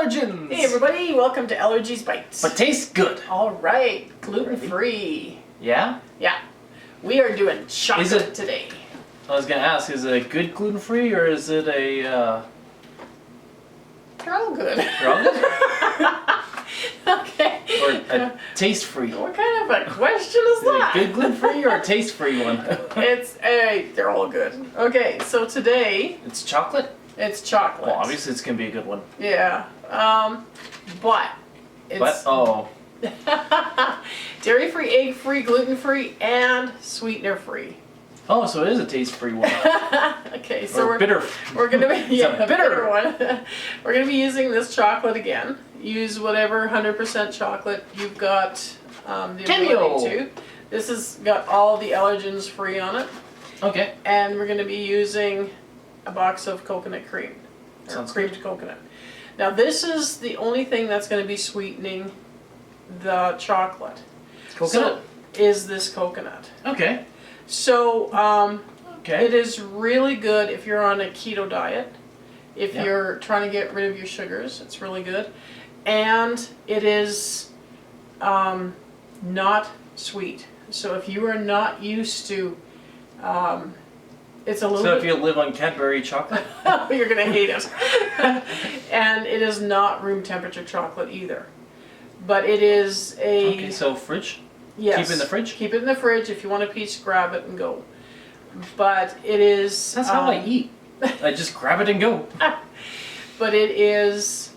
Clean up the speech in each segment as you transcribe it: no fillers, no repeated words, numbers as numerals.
allergens! Hey everybody, welcome to Allergies Bites. But tastes good. Alright, gluten-free. Yeah? Yeah. We are doing chocolate today. I was gonna ask, is it a good gluten-free or is it a, They're all good. They're all good? Okay. Or a taste-free? What kind of a question is Is it a that? good gluten-free or a taste-free one? They're all good. Okay, so today, It's chocolate? it's chocolate. Well, obviously it's gonna be a good one. Yeah. But it's dairy-free, egg-free, gluten-free, and sweetener-free. Oh, so it is a taste-free one. Okay, so Or bitter. we're gonna be a a bitter one. We're gonna be using this chocolate again. Use whatever 100% chocolate you've got the ability to. This has got all the allergens free on it. Okay. And we're gonna be using a box of coconut cream. Sounds creamed good. coconut. Now this is the only thing that's gonna be sweetening the chocolate. Coconut? So, is this coconut. Okay. So, Okay. it is really good if you're on a keto diet. If you're trying to get rid of your sugars, it's really good. And it is not sweet. So if you are not used to, it's a little So bit... if you live on Cadbury chocolate? You're going to hate it. And it is not room temperature chocolate either. But it is a... Okay, so fridge? Yes. Keep it in the fridge? Keep it in the fridge. If you want a piece, grab it and go. But it is... That's how I eat. I just grab it and go. But it is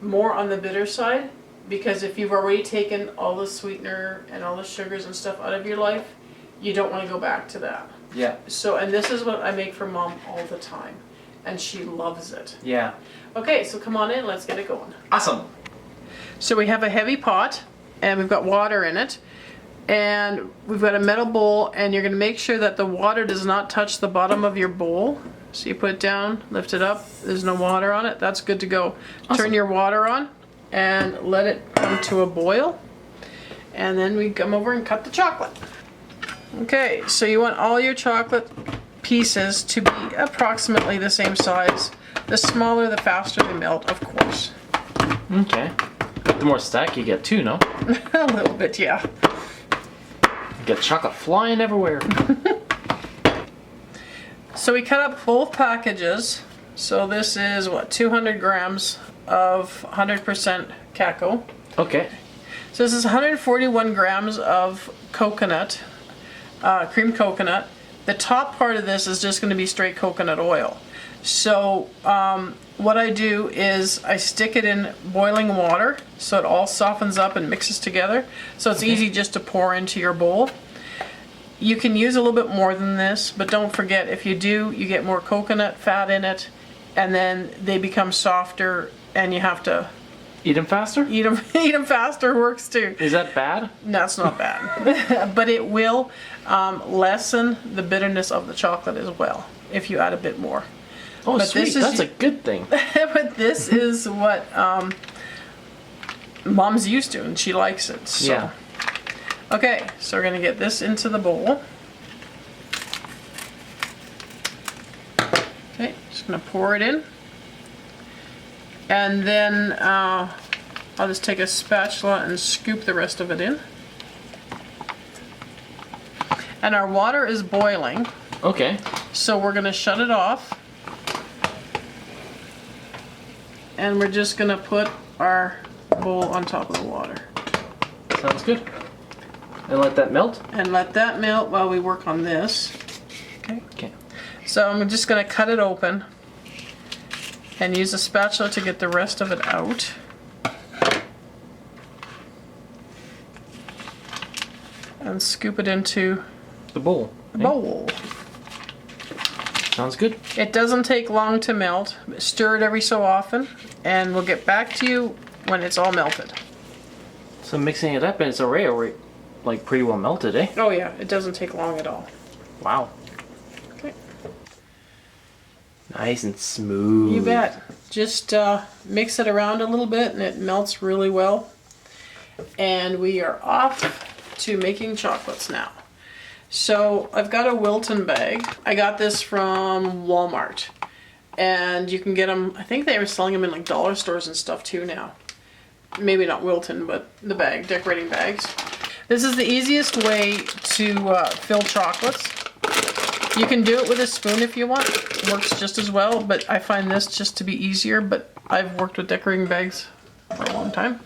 more on the bitter side, because if you've already taken all the sweetener and all the sugars and stuff out of your life, you don't want to go back to that. Yeah. So, and this is what I make for Mom all the time, and she loves it. Yeah. Okay, so come on in, let's get it going. Awesome. So we have a heavy pot, and we've got water in it, and we've got a metal bowl, and you're going to make sure that the water does not touch the bottom of your bowl. So you put it down, lift it up, there's no water on it, that's good to go. Awesome. Turn your water on and let it come to a boil, and then we come over and cut the chocolate. Okay, so you want all your chocolate pieces to be approximately the same size. The smaller, the faster they melt, of course. Okay. The more stack you get too, no? A little bit, yeah. You get chocolate flying everywhere. So we cut up both packages. So this is what, 200 grams of 100% cacao. Okay. So this is 141 grams of coconut, cream coconut. The top part of this is just going to be straight coconut oil. So what I do is I stick it in boiling water so it all softens up and mixes together. So it's easy just to pour into your bowl. You can use a little bit more than this, but don't forget, if you do, you get more coconut fat in it, and then they become softer, and you have to Eat them faster? eat them faster works too. Is that bad? No, it's not bad. But it will lessen the bitterness of the chocolate as well, if you add a bit more. Oh, But sweet. this is- That's a good thing. But this is what Mom's used to, and she likes it. So. Yeah. Okay, so we're going to get this into the bowl. Okay, just going to pour it in. And then I'll just take a spatula and scoop the rest of it in. And our water is boiling, Okay. so we're going to shut it off. And we're just going to put our bowl on top of the water. Sounds good. And let that melt? And let that melt while we work on this. Okay. Okay. So I'm just going to cut it open and use a spatula to get the rest of it out. And scoop it into The bowl. the bowl. Sounds good. It doesn't take long to melt. Stir it every so often, and we'll get back to you when it's all melted. So mixing it up and it's already like pretty well melted, eh? Oh yeah, it doesn't take long at all. Wow. Okay. Nice and smooth. You bet. Just mix it around a little bit and it melts really well. And we are off to making chocolates now. So I've got a Wilton bag. I got this from Walmart. And you can get them, I think they were selling them in like dollar stores and stuff too now. Maybe not Wilton, but the bag, decorating bags. This is the easiest way to fill chocolates. You can do it with a spoon if you want. It works just as well, but I find this just to be easier, but I've worked with decorating bags for a long time.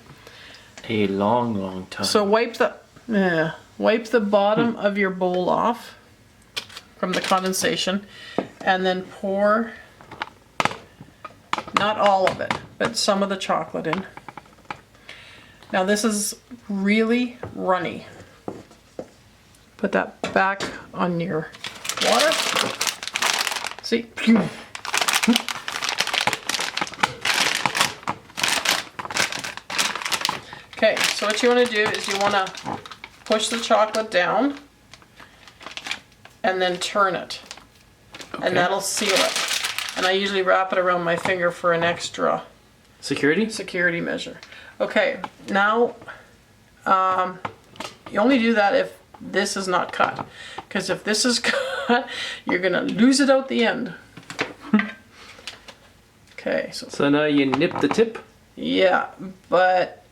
A long time. So wipe the bottom of your bowl off from the condensation, and then pour, not all of it, but some of the chocolate in. Now this is really runny. Put that back on your water. See? Okay, so what you want to do is you want to push the chocolate down and then turn it. Okay. And that'll seal it. And I usually wrap it around my finger for an extra security measure. Okay, now you only do that if this is not cut. Because if this is cut, you're going to lose it out the end. Okay, so now you nip the tip? Yeah, but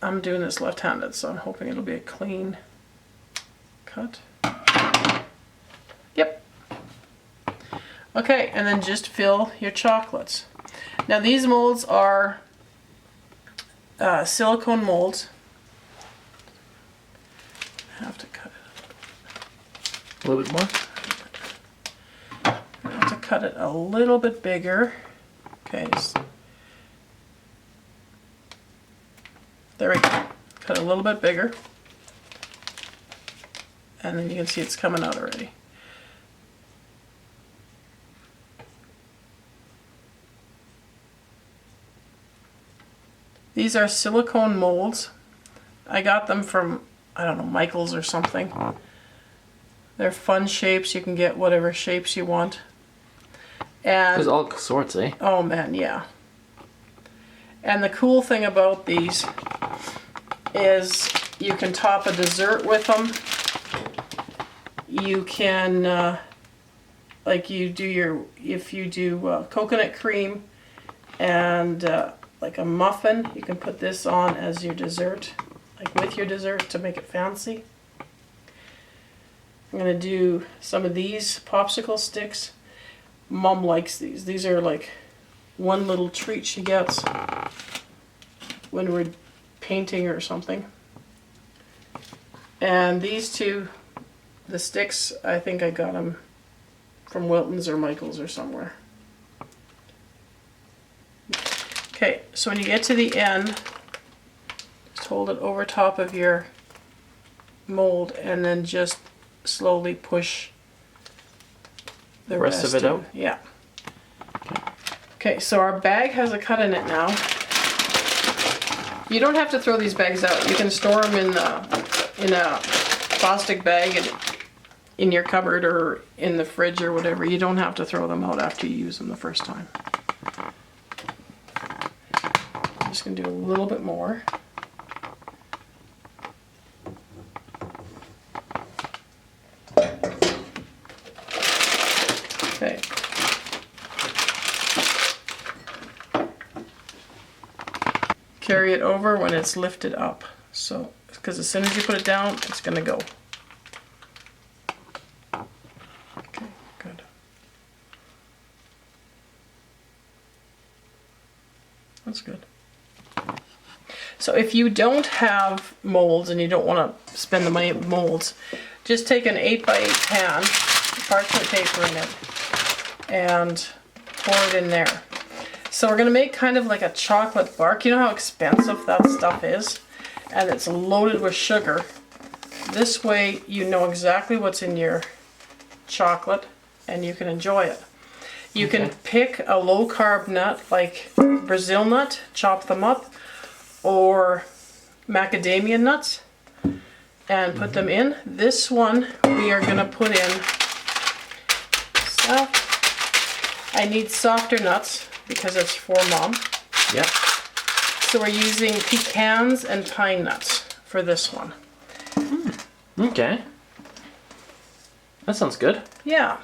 I'm doing this left-handed, so I'm hoping it'll be a clean cut. Yep. Okay, and then just fill your chocolates. Now these molds are silicone molds. I have to cut it a little bit more. I have to cut it a little bit bigger. Okay. There we go. Cut it a little bit bigger. And then you can see it's coming out already. These are silicone molds. I got them from, I don't know, Michael's or something. They're fun shapes. You can get whatever shapes you want. And there's all sorts, eh? Oh man, yeah. And the cool thing about these is you can top a dessert with them. You can, like you do your, if you do coconut cream and like a muffin, you can put this on as your dessert, like with your dessert to make it fancy. I'm going to do some of these popsicle sticks. Mom likes these. These are like one little treat she gets when we're painting or something. And these two, the sticks, I think I got them from Wilton's or Michael's or somewhere. Okay, so when you get to the end, just hold it over top of your mold and then just slowly push the rest of it out? Yeah. Okay, so our bag has a cut in it now. You don't have to throw these bags out. You can store them in a plastic bag in your cupboard or in the fridge or whatever. You don't have to throw them out after you use them the first time. I'm just going to do a little bit more. Okay. Carry it over when it's lifted up. So, because as soon as you put it down, it's going to go. Okay, good. That's good. So if you don't have molds and you don't want to spend the money on molds, just take an 8x8 pan, parchment paper in it, and pour it in there. So we're going to make kind of like a chocolate bark. You know how expensive that stuff is? And it's loaded with sugar. This way you know exactly what's in your chocolate and you can enjoy it. You can pick a low carb nut like Brazil nut, chop them up, or macadamia nuts and put them in. This one we are going to put in stuff. I need softer nuts because it's for Mom. Yep. So we're using pecans and pine nuts for this one. Okay. That sounds good. Yeah.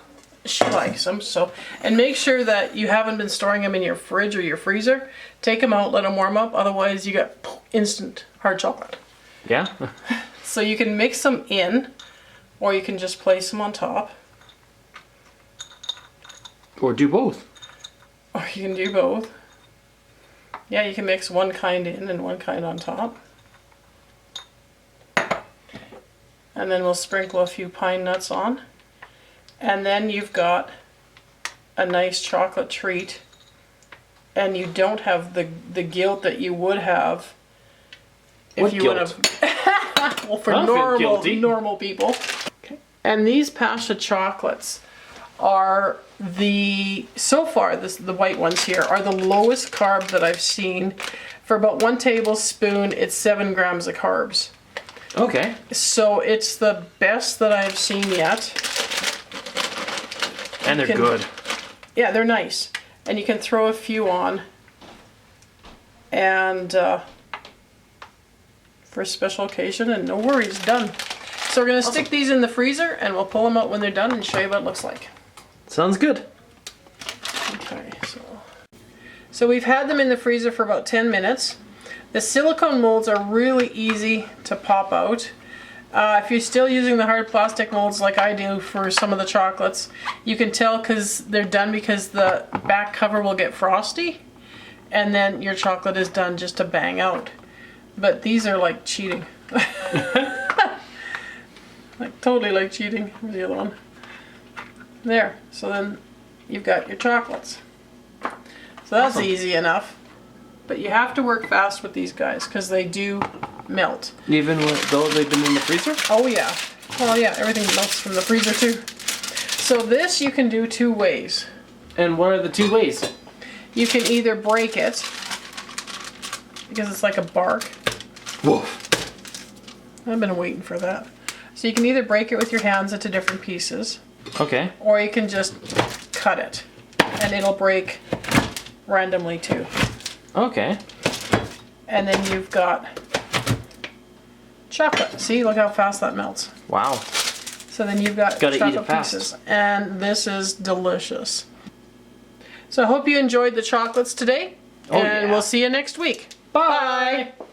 She likes them. So, and make sure that you haven't been storing them in your fridge or your freezer. Take them out, let them warm up. Otherwise, you get instant hard chocolate. Yeah. So you can mix them in, or you can just place them on top. Or do both. Or you can do both. Yeah, you can mix one kind in and one kind on top. And then we'll sprinkle a few pine nuts on. And then you've got a nice chocolate treat. And you don't have the guilt that you would have if what you guilt? would have. Well, for I don't feel guilty. normal people. Okay. And these Pascha chocolates are so far the white ones here are the lowest carb that I've seen. For about 1 tablespoon, it's 7 grams of carbs. Okay. So it's the best that I've seen yet. And they're good. Yeah, they're nice. And you can throw a few on. And for a special occasion, and no worries, done. So we're going to stick these in the freezer, and we'll pull them out when they're done and show you what it looks like. Sounds good. Okay, so we've had them in the freezer for about 10 minutes. The silicone molds are really easy to pop out. If you're still using the hard plastic molds like I do for some of the chocolates, you can tell because they're done because the back cover will get frosty, and then your chocolate is done just to bang out. But these are like cheating. Like totally like cheating. Here's the other one. There. So then you've got your chocolates. So that's Awesome. easy enough. But you have to work fast with these guys because they do melt. Even though they've been in the freezer? Oh yeah. Well yeah, everything melts from the freezer too. So this you can do 2 ways. And what are the 2 ways? You can either break it, because it's like a bark. Whoa. I've been waiting for that. So you can either break it with your hands into different pieces, Okay. or you can just cut it, and it'll break randomly too. Okay. And then you've got chocolate. See, look how fast that melts. Wow. So then you've got Gotta eat chocolate it fast. pieces, and this is delicious. So I hope you enjoyed the chocolates today, Oh, and yeah. we'll see you next week. Bye. Bye.